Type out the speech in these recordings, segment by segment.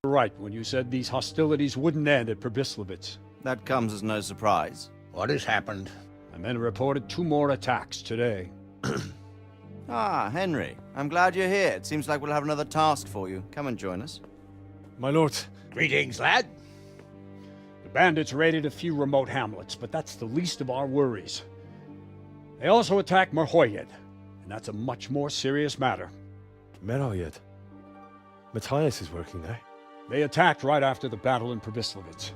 right when you said these hostilities wouldn't end at Przemyslowice. That comes as no surprise. What has happened? My men reported 2 more attacks today. Ah, Henry. I'm glad you're here. It seems like we'll have another task for you. Come and join us. My lord. Greetings, lad. The bandits raided a few remote hamlets, but that's the least of our worries. They also attacked Merhoyed, and that's a much more serious matter. Merhoyed. Matthias is working there. They attacked right after the battle in Przemyslowice.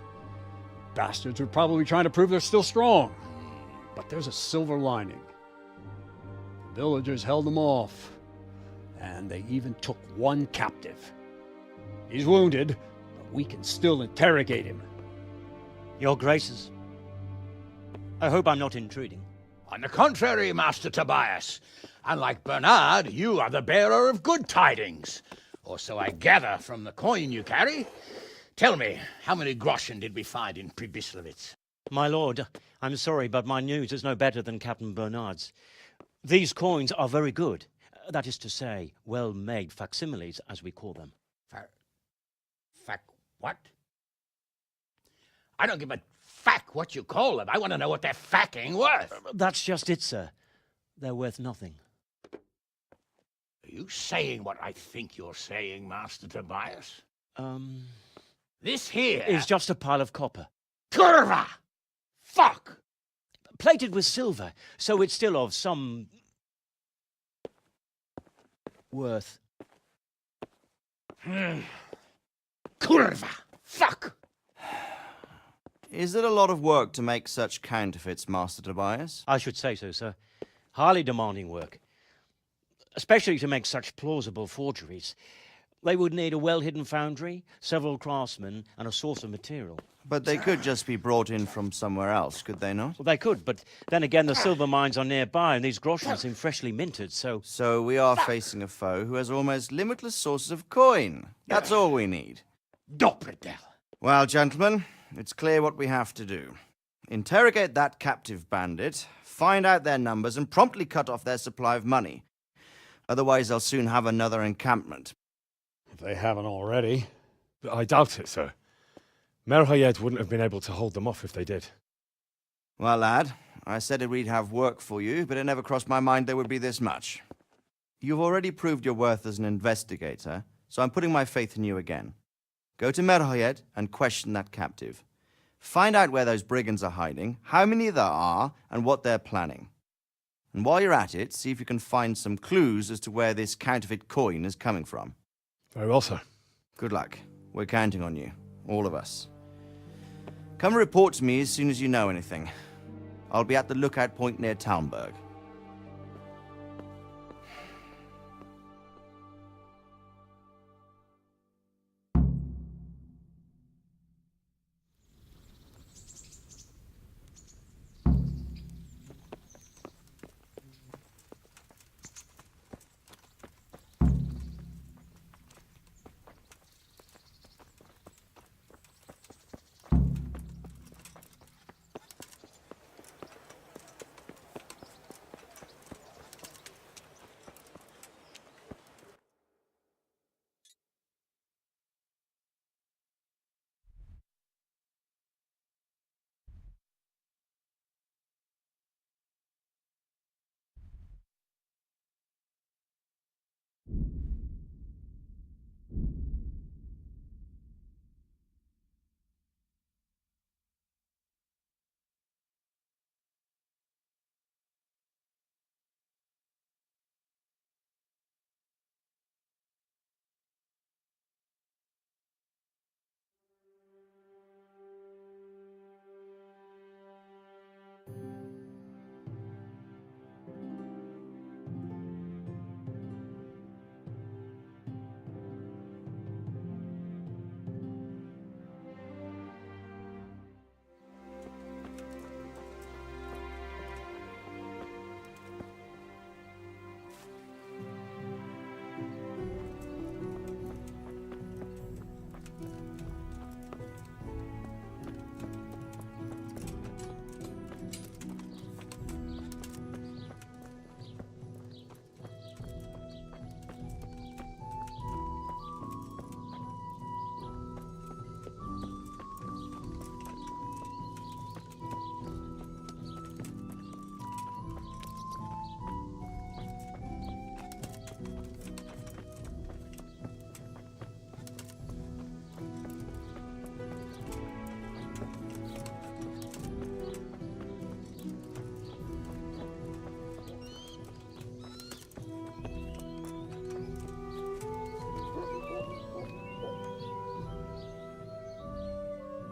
Bastards are probably trying to prove they're still strong. But there's a silver lining. The villagers held them off, and they even took 1 captive. He's wounded, but we can still interrogate him. Your Graces, I hope I'm not intruding. On the contrary, Master Tobias. Unlike Bernard, you are the bearer of good tidings. Or so I gather from the coin you carry. Tell me, how many groschen did we find in Przemyslowice? My lord, I'm sorry, but my news is no better than Captain Bernard's. These coins are very good. That is to say, well-made facsimiles, as we call them. What? I don't give a fuck what you call them. I want to know what they're fucking worth. That's just it, sir. They're worth nothing. Are you saying what I think you're saying, Master Tobias? This here is just a pile of copper. Kurva! Fuck! Plated with silver, so it's still of some worth. Kurva! Fuck! Is it a lot of work to make such counterfeits, Master Tobias? I should say so, sir. Highly demanding work. Especially to make such plausible forgeries. They would need a well-hidden foundry, several craftsmen, and a source of material. But they could just be brought in from somewhere else, could they not? Well, they could, but then again, the silver mines are nearby, and these groschen seem freshly minted, so... So we are facing a foe who has almost limitless sources of coin. That's all we need. Doppeltel. Well, gentlemen, it's clear what we have to do. Interrogate that captive bandit, find out their numbers, and promptly cut off their supply of money. Otherwise, they'll soon have another encampment. If they haven't already. I doubt it, sir. Merhoyed wouldn't have been able to hold them off if they did. Well, lad, I said we'd have work for you, but it never crossed my mind there would be this much. You've already proved your worth as an investigator, so I'm putting my faith in you again. Go to Merhoyed and question that captive. Find out where those brigands are hiding, how many there are, and what they're planning. And while you're at it, see if you can find some clues as to where this counterfeit coin is coming from. Very well, sir. Good luck. We're counting on you. All of us. Come report to me as soon as you know anything. I'll be at the lookout point near Talmberg.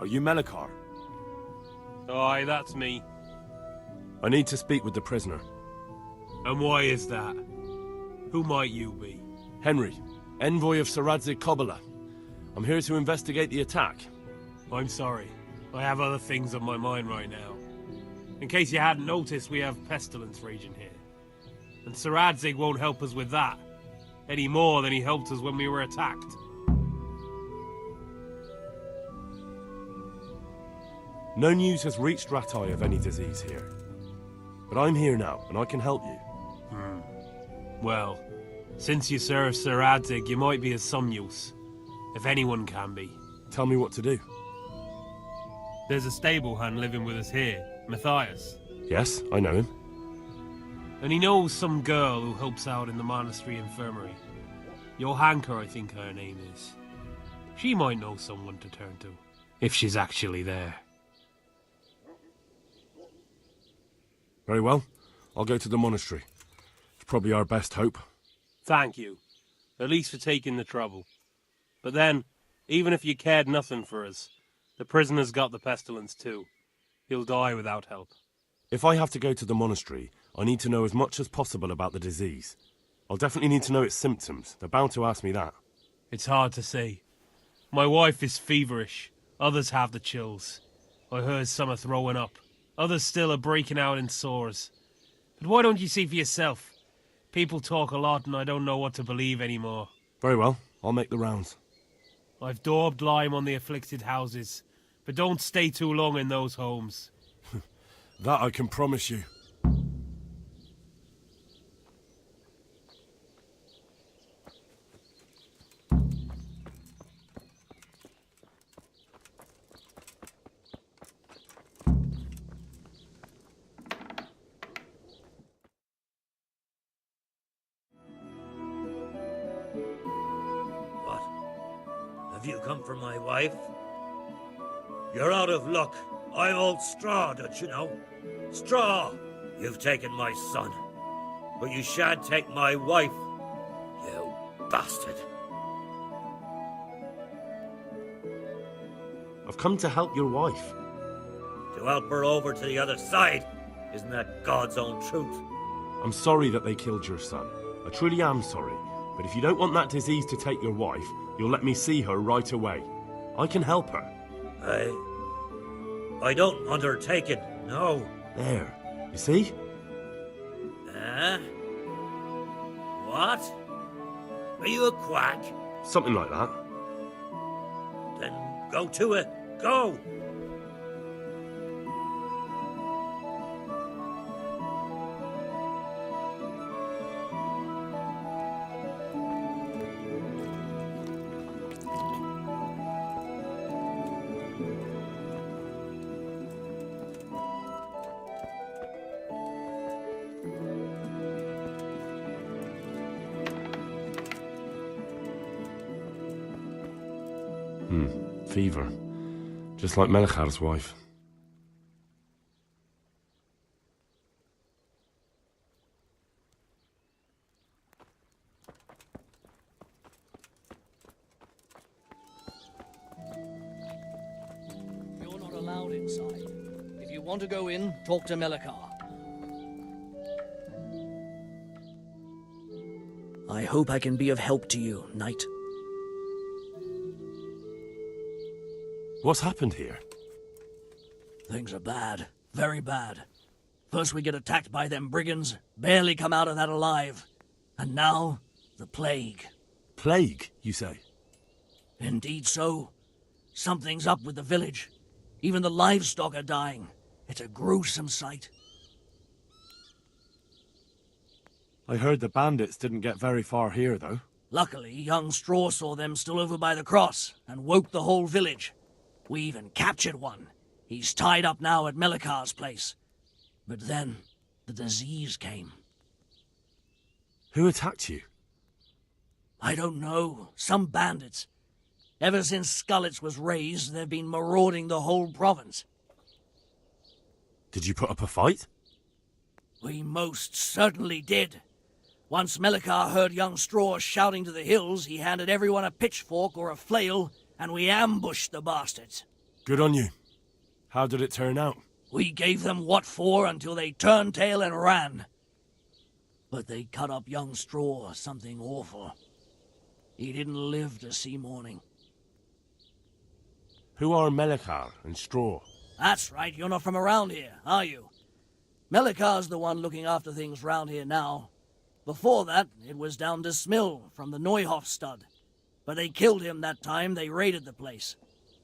Are you Melikar? Aye, that's me. I need to speak with the prisoner. And why is that? Who might you be? Henry, envoy of Saradzig Kobala. I'm here to investigate the attack. I'm sorry. I have other things on my mind right now. In case you hadn't noticed, we have pestilence raging here. And Saradzig won't help us with that, any more than he helped us when we were attacked. No news has reached Ratai of any disease here. But I'm here now, and I can help you. Well, since you serve Saradzig, you might be of some use. If anyone can be. Tell me what to do. There's a stable hand living with us here, Matthias. Yes, I know him. And he knows some girl who helps out in the monastery infirmary. Johanka, I think her name is. She might know someone to turn to, if she's actually there. Very well. I'll go to the monastery. It's probably our best hope. Thank you. At least for taking the trouble. But then, even if you cared nothing for us, the prisoner's got the pestilence too. He'll die without help. If I have to go to the monastery, I need to know as much as possible about the disease. I'll definitely need to know its symptoms. They're bound to ask me that. It's hard to say. My wife is feverish. Others have the chills. I heard some are throwing up. Others still are breaking out in sores. But why don't you see for yourself? People talk a lot and I don't know what to believe anymore. Very well. I'll make the rounds. I've daubed lime on the afflicted houses, but don't stay too long in those homes. That I can promise you. What? Have you come for my wife? You're out of luck. I'm old Straw, don't you know? Straw! You've taken my son, but you shan't take my wife, you bastard. I've come to help your wife. To help her over to the other side, isn't that God's own truth? I'm sorry that they killed your son. I truly am sorry. But if you don't want that disease to take your wife, you'll let me see her right away. I can help her. I don't undertake it, no. There. You see? Huh? What? Are you a quack? Something like that. Then go to it. Go! Fever. Just like Melikhar's wife. You're not allowed inside. If you want to go in, talk to Melikar. I hope I can be of help to you, knight. What's happened here? Things are bad. Very bad. First we get attacked by them brigands, barely come out of that alive. And now, the plague. Plague, you say? Indeed so. Something's up with the village. Even the livestock are dying. It's a gruesome sight. I heard the bandits didn't get very far here, though. Luckily, young Straw saw them still over by the cross and woke the whole village. We even captured one. He's tied up now at Melikar's place. But then, the disease came. Who attacked you? I don't know. Some bandits. Ever since Skullets was raised, they've been marauding the whole province. Did you put up a fight? We most certainly did. Once Melikar heard young Straw shouting to the hills, he handed everyone a pitchfork or a flail, and we ambushed the bastards. Good on you. How did it turn out? We gave them what for until they turned tail and ran. But they cut up young Straw something awful. He didn't live to see morning. Who are Melikar and Straw? That's right, you're not from around here, are you? Melikar's the one looking after things round here now. Before that, it was down to Smill from the Neuhoff stud. But they killed him that time they raided the place.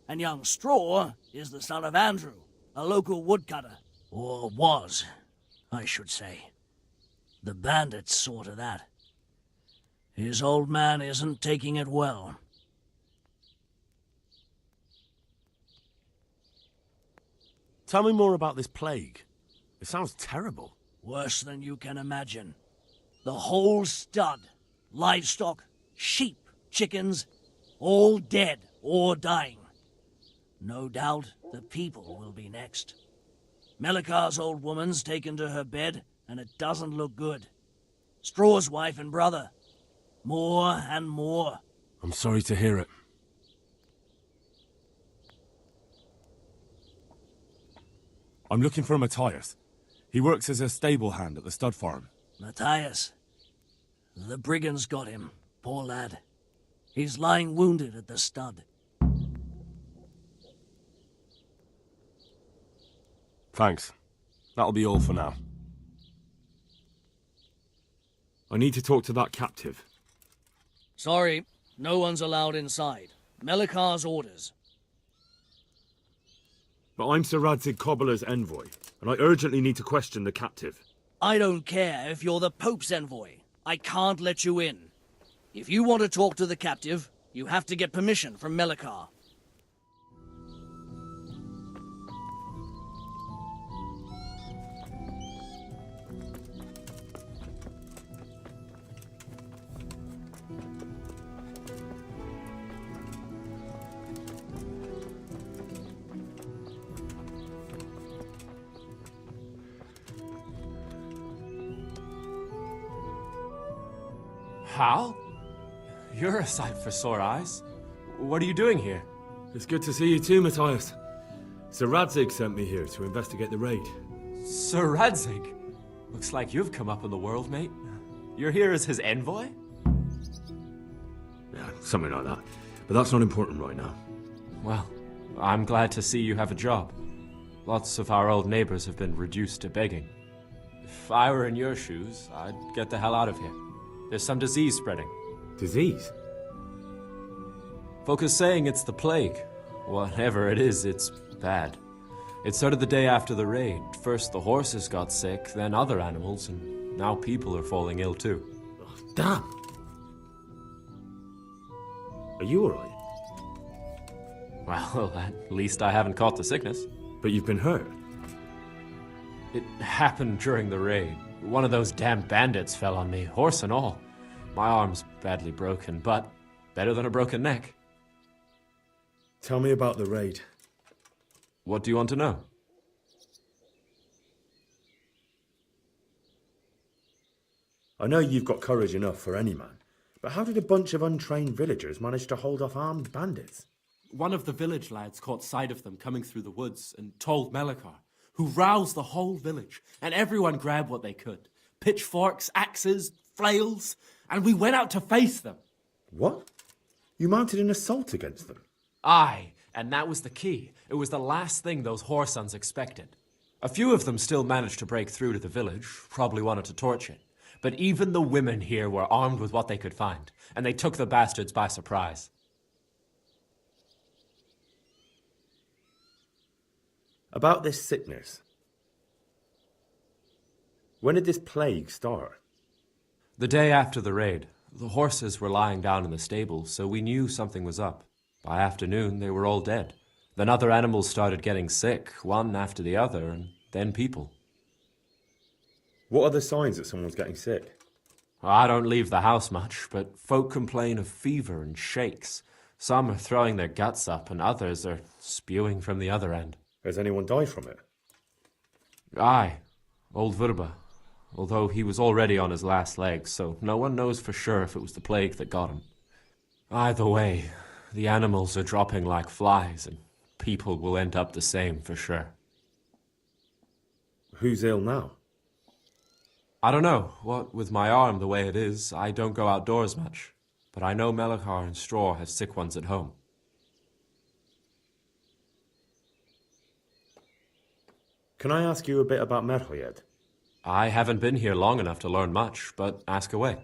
And young Straw is the son of Andrew, a local woodcutter. Or was, I should say. The bandits saw to that. His old man isn't taking it well. Tell me more about this plague. It sounds terrible. Worse than you can imagine. The whole stud, livestock, sheep, chickens, all dead or dying. No doubt the people will be next. Melikar's old woman's taken to her bed, and it doesn't look good. Straw's wife and brother. More and more. I'm sorry to hear it. I'm looking for Matthias. He works as a stable hand at the stud farm. Matthias. The brigands got him, poor lad. He's lying wounded at the stud. Thanks. That'll be all for now. I need to talk to that captive. Sorry, no one's allowed inside. Melikar's orders. But I'm Sir Radzig Cobbler's envoy, and I urgently need to question the captive. I don't care if you're the Pope's envoy. I can't let you in. If you want to talk to the captive, you have to get permission from Melikar. Hal? You're a sight for sore eyes. What are you doing here? It's good to see you too, Matthias. Sir Radzig sent me here to investigate the raid. Sir Radzig? Looks like you've come up in the world, mate. You're here as his envoy? Yeah, something like that. But that's not important right now. Well, I'm glad to see you have a job. Lots of our old neighbors have been reduced to begging. If I were in your shoes, I'd get the hell out of here. There's some disease spreading. Disease? Folk are saying it's the plague. Whatever it is, it's bad. It started the day after the raid. First the horses got sick, then other animals, and now people are falling ill too. Oh, damn! Are you alright? Well, at least I haven't caught the sickness. But you've been hurt? It happened during the raid. One of those damn bandits fell on me, horse and all. My arm's badly broken, but better than a broken neck. Tell me about the raid. What do you want to know? I know you've got courage enough for any man, but how did a bunch of untrained villagers manage to hold off armed bandits? One of the village lads caught sight of them coming through the woods and told Melikar, who roused the whole village, and everyone grabbed what they could. Pitchforks, axes, flails, and we went out to face them. What? You mounted an assault against them? Aye, and that was the key. It was the last thing those whoresons expected. A few of them still managed to break through to the village, probably wanted to torch it. But even the women here were armed with what they could find, and they took the bastards by surprise. About this sickness. When did this plague start? The day after the raid. The horses were lying down in the stable, so we knew something was up. By afternoon, they were all dead. Then other animals started getting sick, one after the other, and then people. What are the signs that someone's getting sick? I don't leave the house much, but folk complain of fever and shakes. Some are throwing their guts up, and others are spewing from the other end. Has anyone died from it? Aye, old Verba. Although he was already on his last legs, so no one knows for sure if it was the plague that got him. Either way, the animals are dropping like flies, and people will end up the same for sure. Who's ill now? I don't know. What with my arm the way it is, I don't go outdoors much. But I know Melechar and Straw have sick ones at home. Can I ask you a bit about Merle yet? I haven't been here long enough to learn much, but ask away.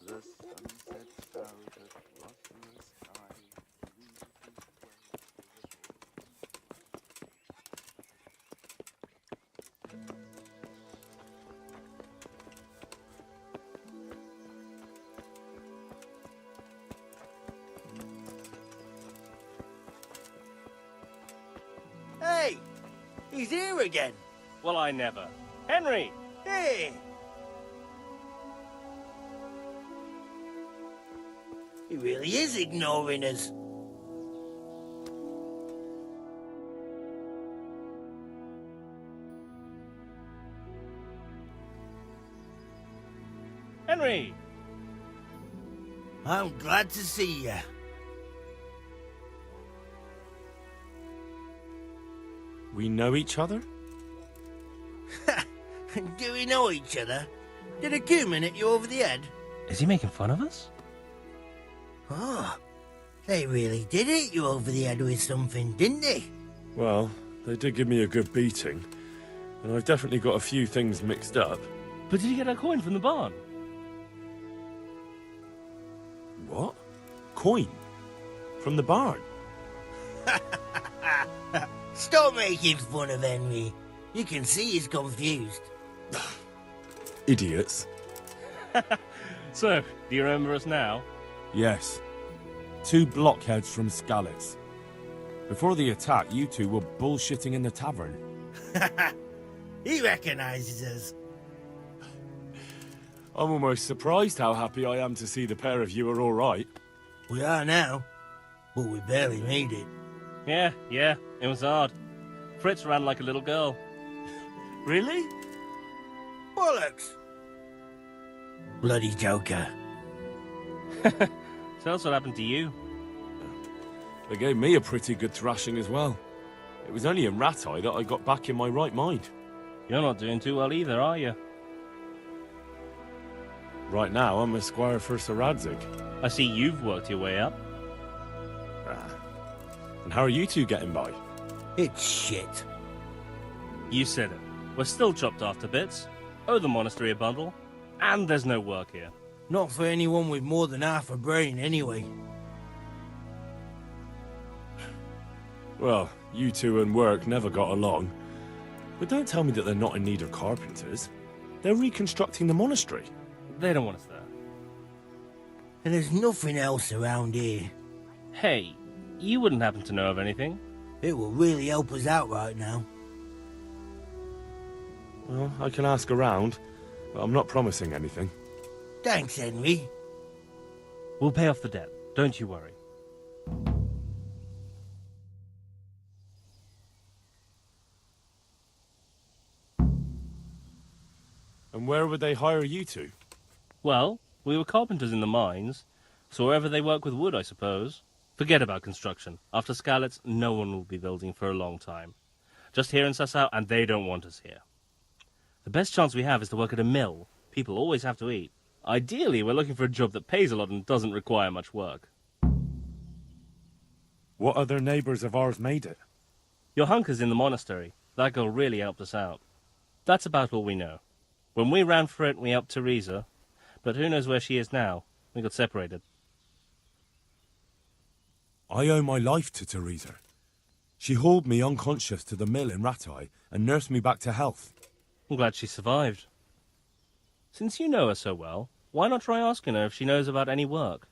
The sunset out across the sky. Hey! He's here again! Well, I never. Henry! Hey! He really is ignoring us. Henry! I'm glad to see you. We know each other? Do we know each other? Did a cumin hit you over the head? Is he making fun of us? Oh, they really did hit you over the head with something, didn't they? Well, they did give me a good beating, and I've definitely got a few things mixed up. But did you get a coin from the barn? What? Coin? From the barn? Stop making fun of Henry. You can see he's confused. Idiots. So, do you remember us now? Yes. 2 blockheads from Skalitz. Before the attack, you two were bullshitting in the tavern. He recognizes us. I'm almost surprised how happy I am to see the pair of you are all right. We are now, but we barely made it. Yeah, it was hard. Fritz ran like a little girl. Really? Bollocks! Bloody joker. Tell us what happened to you. They gave me a pretty good thrashing as well. It was only in Rat-Eye that I got back in my right mind. You're not doing too well either, are you? Right now, I'm a squire for Sir Radzig. I see you've worked your way up. And how are you two getting by? It's shit. You said it. We're still chopped off to bits. Owe the monastery a bundle. And there's no work here. Not for anyone with more than half a brain, anyway. Well, you two and work never got along. But don't tell me that they're not in need of carpenters. They're reconstructing the monastery. They don't want us there. And there's nothing else around here. Hey, you wouldn't happen to know of anything? It will really help us out right now. Well, I can ask around, but I'm not promising anything. Thanks, Henry. We'll pay off the debt, don't you worry. And where would they hire you to? Well, we were carpenters in the mines, so wherever they work with wood, I suppose. Forget about construction. After Skalitz, no one will be building for a long time. Just here in Sassau, and they don't want us here. The best chance we have is to work at a mill. People always have to eat. Ideally, we're looking for a job that pays a lot and doesn't require much work. What other neighbours of ours made it? Your hunker's in the monastery. That girl really helped us out. That's about all we know. When we ran for it, we helped Teresa. But who knows where she is now? We got separated. I owe my life to Teresa. She hauled me unconscious to the mill in Ratai and nursed me back to health. I'm glad she survived. Since you know her so well, why not try asking her if she knows about any work?